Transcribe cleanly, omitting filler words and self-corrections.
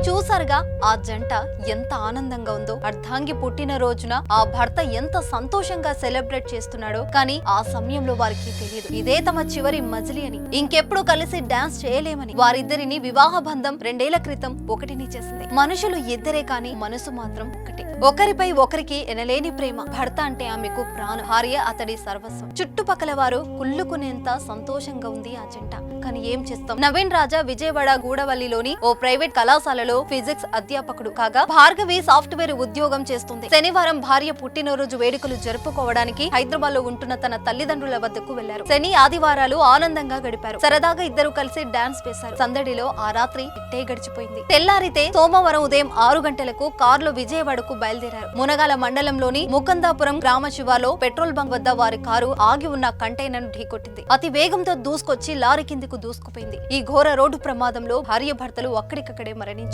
చూసారుగా ఆ జంట ఎంత ఆనందంగా ఉందో. అర్ధాంగి పుట్టిన రోజున ఆ భర్త ఎంత సంతోషంగా సెలబ్రేట్ చేస్తున్నాడో, కానీ ఆ సమయంలో వారికి తెలియదు ఇదే తమ చివరి మజిలీ అని, ఇంకెప్పుడు కలిసి డాన్స్ చేయలేమని. వారిద్దరిని వివాహ బంధం 2 ఏళ్ల క్రితం ఒకటిని చేసింది. మనుషులు ఇద్దరే కానీ మనసు మాత్రం ఒకటే. ఒకరిపై ఒకరికి ఎనలేని ప్రేమ. భర్త అంటే ఆమెకు ప్రాణం, భార్య అతడి సర్వస్వం. చుట్టుపక్కల వారు కుళ్ళుకునేంత సంతోషంగా ఉంది ఆ జంట. కానీ ఏం చేస్తాం, నవీన్ రాజా విజయవాడ గూడవల్లిలోని ఓ ప్రైవేట్ కళాశాలలో ఫిజిక్స్ అధ్యాపకుడు కాగా, భార్గవి సాఫ్ట్వేర్ ఉద్యోగం చేస్తుంది. శనివారం భార్య పుట్టినరోజు వేడుకలు జరుపుకోవడానికి హైదరాబాద్ లో ఉంటున్న తన తల్లిదండ్రుల వద్దకు వెళ్లారు. శని ఆదివారాలు ఆనందంగా గడిపారు. సరదాగా ఇద్దరు కలిసి డాన్స్ వేశారు. సందడిలో ఆ రాత్రి ఇట్టే గడిచిపోయింది. తెల్లారితే సోమవారం ఉదయం 6 గంటలకు కారులో విజయవాడకు బయలుదేరారు. మునగాల మండలంలోని ముకందాపురం గ్రామ శివాలో పెట్రోల్ బంక్ వద్ద వారి కారు ఆగి ఉన్న కంటైనర్ ఢీకొట్టింది. అతి వేగంతో దూసుకొచ్చి లారీ కిందకు దూసుకుపోయింది. ఈ ఘోర రోడ్డు ప్రమాదంలో భార్య భర్తలు అక్కడికక్కడే మరణించారు.